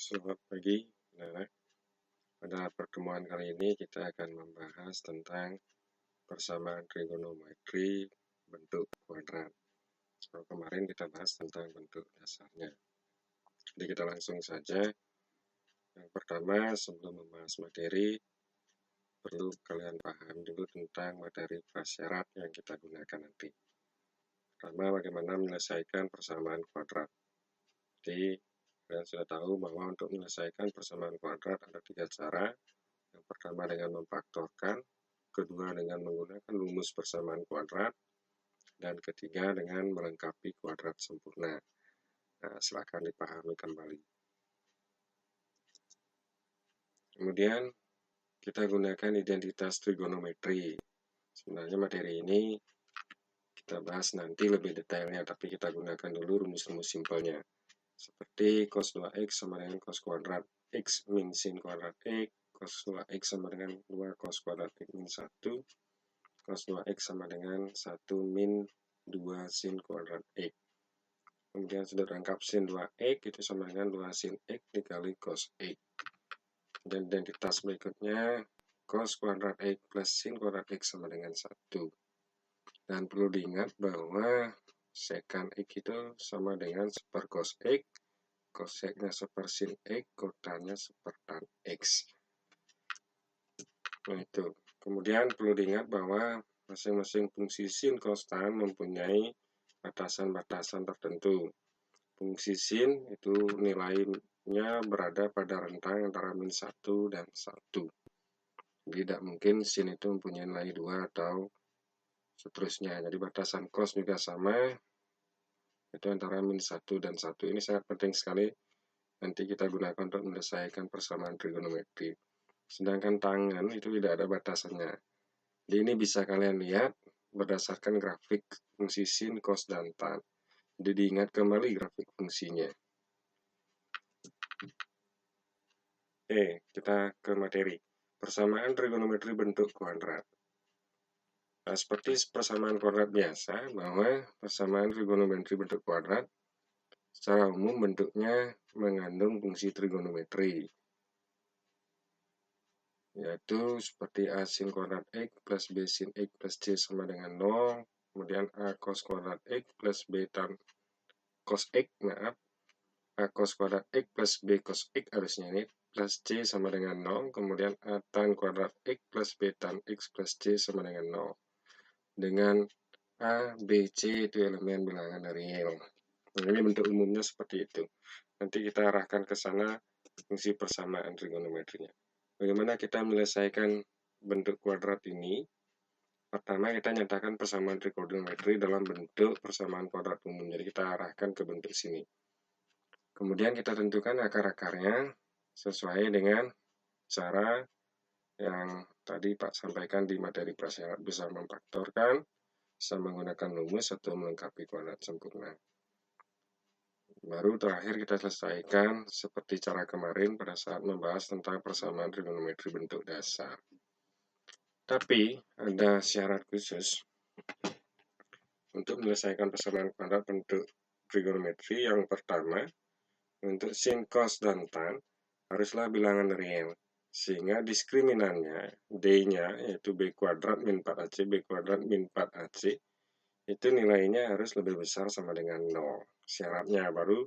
Selamat pagi, anak-anak. Pada pertemuan kali ini kita akan membahas tentang persamaan trigonometri bentuk kuadrat. Kalau kemarin kita bahas tentang bentuk dasarnya. Jadi kita langsung saja. Yang pertama, sebelum membahas materi, perlu kalian paham dulu tentang materi prasyarat yang kita gunakan nanti. Pertama, bagaimana menyelesaikan persamaan kuadrat. Jadi, kalian sudah tahu bahwa untuk menyelesaikan persamaan kuadrat ada 3 cara. Yang pertama dengan memfaktorkan, kedua dengan menggunakan rumus persamaan kuadrat, dan ketiga dengan melengkapi kuadrat sempurna. Nah, silakan dipahami kembali. Kemudian kita gunakan identitas trigonometri. Sebenarnya materi ini kita bahas nanti lebih detailnya, tapi kita gunakan dulu rumus-rumus simpelnya. Seperti cos 2x sama dengan cos kuadrat x min sin kuadrat x, cos 2x sama dengan 2 cos kuadrat x min 1, cos 2x sama dengan 1 min 2 sin kuadrat x. Kemudian sudah lengkap sin 2x itu sama dengan 2 sin x dikali cos x. Dan identitas berikutnya cos kuadrat x plus sin kuadrat x sama dengan 1. Dan perlu diingat bahwa sekan x itu sama dengan seper cos x, koseknya seper sin x, kotannya seper tan x. Nah itu. Kemudian perlu diingat bahwa masing-masing fungsi sin cos tan mempunyai batasan-batasan tertentu. Fungsi sin itu nilainya berada pada rentang antara min 1 dan 1. Tidak mungkin sin itu mempunyai nilai 2 atau seterusnya. Jadi batasan cos juga sama, itu antara min 1 dan 1. Ini sangat penting sekali nanti kita gunakan untuk menyelesaikan persamaan trigonometri. Sedangkan tangan itu tidak ada batasannya. Jadi ini bisa kalian lihat berdasarkan grafik fungsi sin, cos, dan tan. Jadi diingat kembali grafik fungsinya. Oke, kita ke materi. Persamaan trigonometri bentuk kuadrat. Nah, seperti persamaan kuadrat biasa, bahwa persamaan trigonometri bentuk kuadrat secara umum bentuknya mengandung fungsi trigonometri, yaitu seperti a sin kuadrat x plus b sin x plus c sama dengan 0, kemudian a cos kuadrat x plus b tan cos x, a cos kuadrat x plus b cos x harusnya ini, plus c sama dengan 0, kemudian a tan kuadrat x plus b tan x plus c sama dengan 0. Dengan a, b, c itu elemen bilangan real. Nah, ini bentuk umumnya seperti itu. Nanti kita arahkan ke sana fungsi persamaan trigonometrinya. Bagaimana kita menyelesaikan bentuk kuadrat ini? Pertama, kita nyatakan persamaan trigonometri dalam bentuk persamaan kuadrat umum. Jadi kita arahkan ke bentuk sini. Kemudian kita tentukan akar-akarnya sesuai dengan cara yang tadi Pak sampaikan di materi prasyarat, bisa memfaktorkan, bisa menggunakan rumus atau melengkapi kuadrat sempurna. Baru terakhir kita selesaikan seperti cara kemarin pada saat membahas tentang persamaan trigonometri bentuk dasar. Tapi ada syarat khusus untuk menyelesaikan persamaan kuadrat bentuk trigonometri. Yang pertama, untuk sin, cos, dan tan haruslah bilangan real, sehingga diskriminannya D-nya yaitu b kuadrat min 4ac, b kuadrat min 4ac itu nilainya harus lebih besar sama dengan 0. Syaratnya baru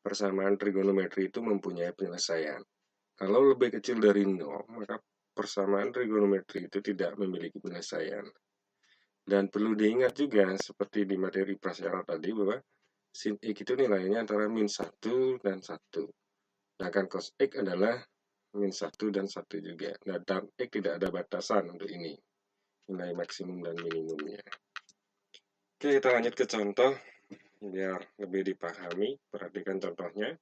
persamaan trigonometri itu mempunyai penyelesaian. Kalau lebih kecil dari 0, maka persamaan trigonometri itu tidak memiliki penyelesaian. Dan perlu diingat juga, seperti di materi prasyarat tadi, bahwa sin x itu nilainya antara min 1 dan 1. Sedangkan cos x adalah min 1 dan 1 juga. Nah, dan x tidak ada batasan untuk ini, nilai maksimum dan minimumnya. Oke, kita lanjut ke contoh, biar lebih dipahami. Perhatikan contohnya.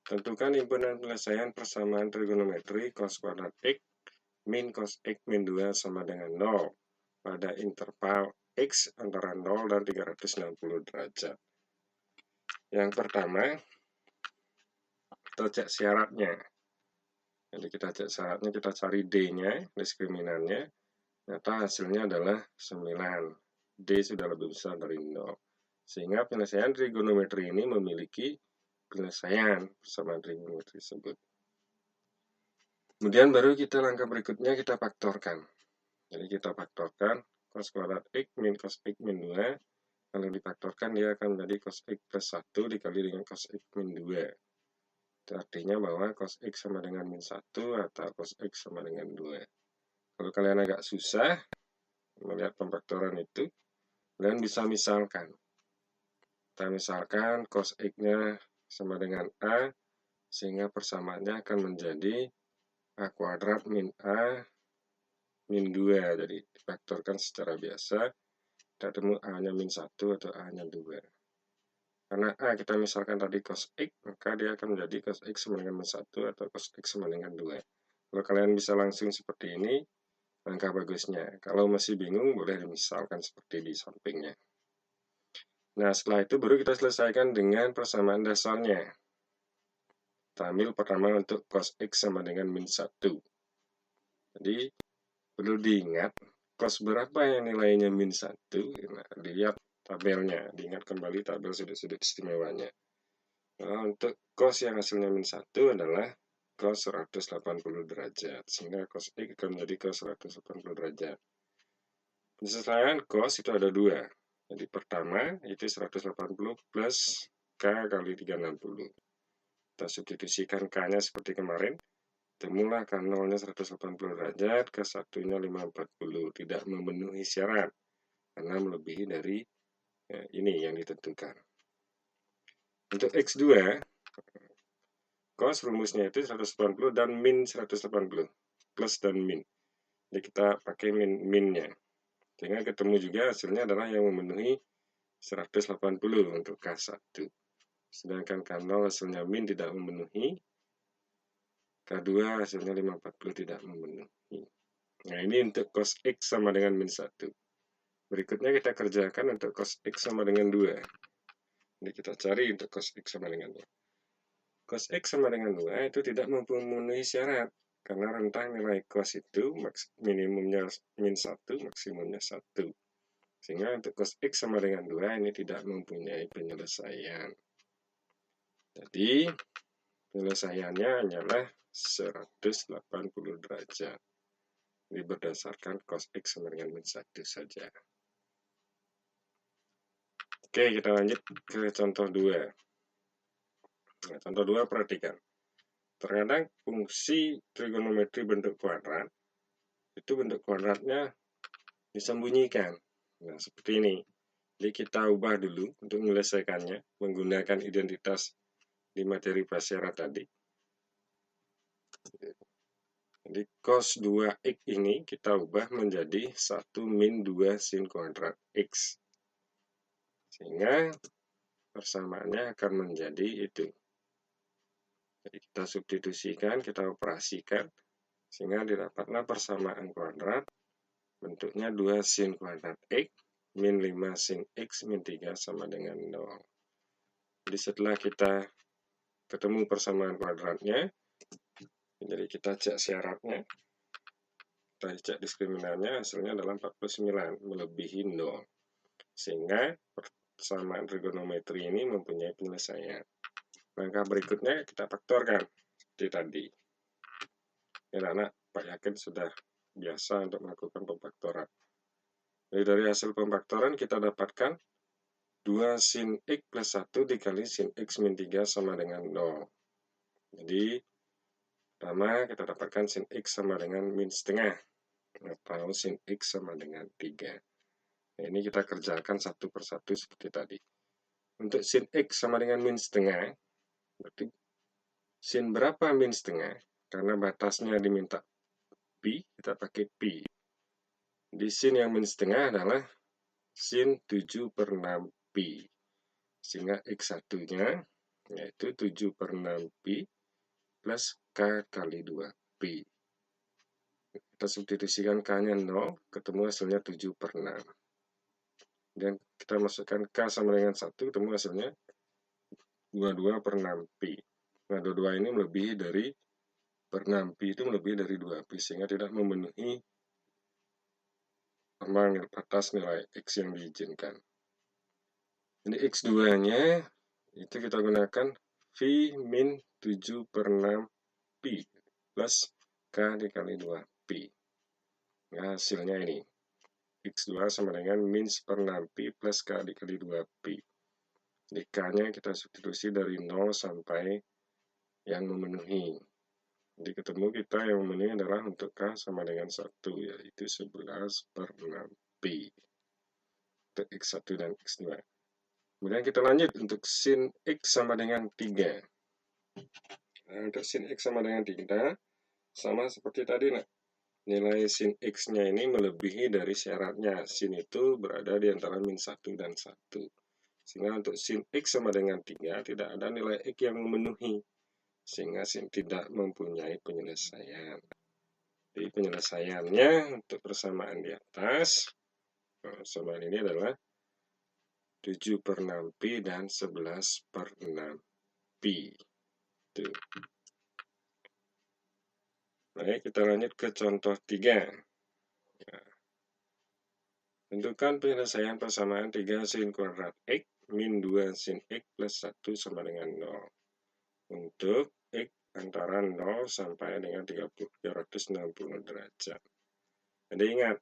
Tentukan himpunan penyelesaian persamaan trigonometri cos kuadrat x min cos x min 2 sama dengan 0 pada interval x antara 0 dan 360 derajat. Yang pertama, kita cek syaratnya. Jadi kita cek syaratnya, kita cari D-nya, diskriminannya. Ternyata hasilnya adalah 9. D sudah lebih besar dari 0. Sehingga penyelesaian trigonometri ini memiliki penyelesaian persamaan trigonometri tersebut. Kemudian baru kita langkah berikutnya kita faktorkan. Jadi kita faktorkan cos kuadrat X min cos X min 2. Kalau difaktorkan dia akan menjadi cos X plus 1 dikali dengan cos X min 2. Itu artinya bahwa cos X sama dengan min 1 atau cos X sama dengan 2. Kalau kalian agak susah melihat pemfaktoran itu, kalian bisa misalkan. Kita misalkan cos X-nya sama dengan A, sehingga persamaannya akan menjadi A kuadrat min A min 2. Jadi difaktorkan secara biasa, kita temu A-nya min 1 atau A-nya 2. Karena A kita misalkan tadi cos X, maka dia akan menjadi cos X sama dengan min 1 atau cos X sama dengan 2. Kalau kalian bisa langsung seperti ini, langkah bagusnya. Kalau masih bingung, boleh dimisalkan seperti di sampingnya. Nah, setelah itu baru kita selesaikan dengan persamaan dasarnya. Kita ambil pertama untuk cos X sama dengan min 1. Jadi, perlu diingat, cos berapa yang nilainya min 1? Nah, dilihat tabelnya. Diingat kembali tabel sudut-sudut istimewanya. Nah, untuk cos yang hasilnya min 1 adalah cos 180 derajat. Sehingga cos X akan menjadi cos 180 derajat. Penyelesaian cos itu ada 2. Jadi pertama itu 180 plus K kali 360. Kita substitusikan K-nya seperti kemarin. Temulah K 0-nya 180 derajat, K 1-nya 540. Tidak memenuhi syarat karena melebihi dari ini yang ditentukan. Untuk X2, cos rumusnya itu 180 dan min 180. Plus dan min. Jadi kita pakai min-nya. Sehingga ketemu juga hasilnya adalah yang memenuhi 180 untuk K1. Sedangkan K0 hasilnya min tidak memenuhi, K2 hasilnya 540 tidak memenuhi. Nah, ini untuk cos X sama dengan min 1. Berikutnya kita kerjakan untuk cos X sama dengan 2. Jadi kita cari untuk cos X sama dengan 2. Cos X sama dengan 2 itu tidak memenuhi syarat. Karena rentang nilai cos itu minimumnya min 1, maksimumnya 1. Sehingga untuk cos X sama dengan 2 ini tidak mempunyai penyelesaian. Jadi penyelesaiannya hanyalah 180 derajat. Ini berdasarkan cos X sama dengan min 1 saja. Oke, kita lanjut ke contoh 2. Nah, contoh 2 perhatikan. Terkadang fungsi trigonometri bentuk kuadrat, itu bentuk kuadratnya disembunyikan. Nah, seperti ini. Jadi kita ubah dulu untuk menyelesaikannya menggunakan identitas di materi prasyarat tadi. Jadi cos 2x ini kita ubah menjadi 1 min 2 sin kuadrat x. Sehingga persamaannya akan menjadi itu. Jadi kita substitusikan, kita operasikan, sehingga didapatlah persamaan kuadrat bentuknya 2 sin kuadrat x min 5 sin x min 3 sama dengan 0. Jadi setelah kita ketemu persamaan kuadratnya, jadi kita cek syaratnya, kita cek diskriminannya, hasilnya adalah 49, melebihi 0. Sehingga persamaan trigonometri ini mempunyai penyelesaian. Langkah berikutnya kita faktorkan seperti tadi. Anak-anak Pak yakin sudah biasa untuk melakukan pemfaktoran. Jadi dari hasil pemfaktoran kita dapatkan 2 sin x plus 1 dikali sin x min 3 sama dengan 0. Jadi pertama kita dapatkan sin x sama dengan min setengah atau sin x sama dengan 3. Nah, ini kita kerjakan satu persatu seperti tadi. Untuk sin x sama dengan min setengah, berarti sin berapa min setengah? Karena batasnya diminta pi, kita pakai pi. Di sin yang min setengah adalah sin 7 per 6 pi. Sehingga x1-nya yaitu 7 per 6 pi plus k kali 2 pi. Kita substitusikan k-nya 0, ketemu hasilnya 7 per 6. Dan kita masukkan k sama dengan 1, ketemu hasilnya 22 per 6 pi. Nah, 22 ini melebihi dari per 6 pi itu melebihi dari 2 pi, sehingga tidak memenuhi ambang batas nilai x yang diizinkan. Jadi x2-nya itu kita gunakan V min 7/6 Pi plus K dikali 2 Pi. Nah, hasilnya ini. X2 sama dengan min 1/6 Pi plus K dikali 2 Pi. Di K-nya kita substitusi dari 0 sampai yang memenuhi. Jadi ketemu kita yang memenuhi adalah untuk K sama dengan 1, yaitu 11/6 Pi. Untuk X1 dan X2. Kemudian kita lanjut untuk sin X sama dengan 3. Nah, untuk sin X sama dengan 3, sama seperti tadi, nah. Nilai sin X-nya ini melebihi dari syaratnya. Sin itu berada di antara min 1 dan 1. Sehingga untuk sin X sama dengan 3, tidak ada nilai X yang memenuhi. Sehingga sin tidak mempunyai penyelesaian. Jadi penyelesaiannya untuk persamaan di atas, persamaan ini adalah 7/6 Pi dan 11/6 Pi. Tuh. Baik, kita lanjut ke contoh 3. Tentukan penyelesaian persamaan 3 sin kuadrat X min 2 sin X plus 1 sama dengan 0. Untuk X antara 0 sampai dengan 360 derajat. Jadi ingat,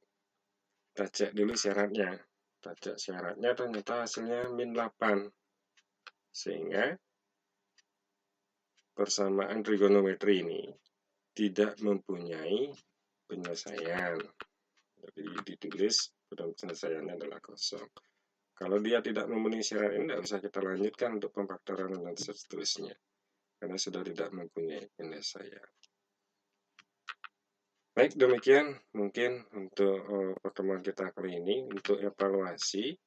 kita cek dulu syaratnya. Kita cek syaratnya ternyata hasilnya min 8. Sehingga persamaan trigonometri ini tidak mempunyai penyelesaian. Jadi ditulis penyelesaiannya adalah kosong. Kalau dia tidak memenuhi syarat ini, tidak usah kita lanjutkan untuk pemfaktoran dan seterusnya. Karena sudah tidak mempunyai penyelesaian. Baik, demikian mungkin untuk pertemuan kita kali ini. Untuk evaluasi,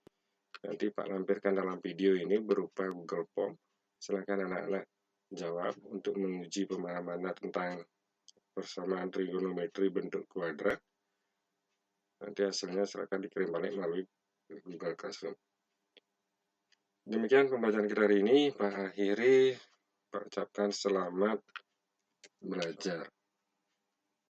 nanti Pak lampirkan dalam video ini berupa Google Form. Silakan anak-anak jawab untuk menguji pemahaman tentang persamaan trigonometri bentuk kuadrat. Nanti hasilnya silakan dikirim balik melalui Google Classroom. Demikian pembelajaran kita hari ini. Pak akhiri, Pak ucapkan selamat belajar.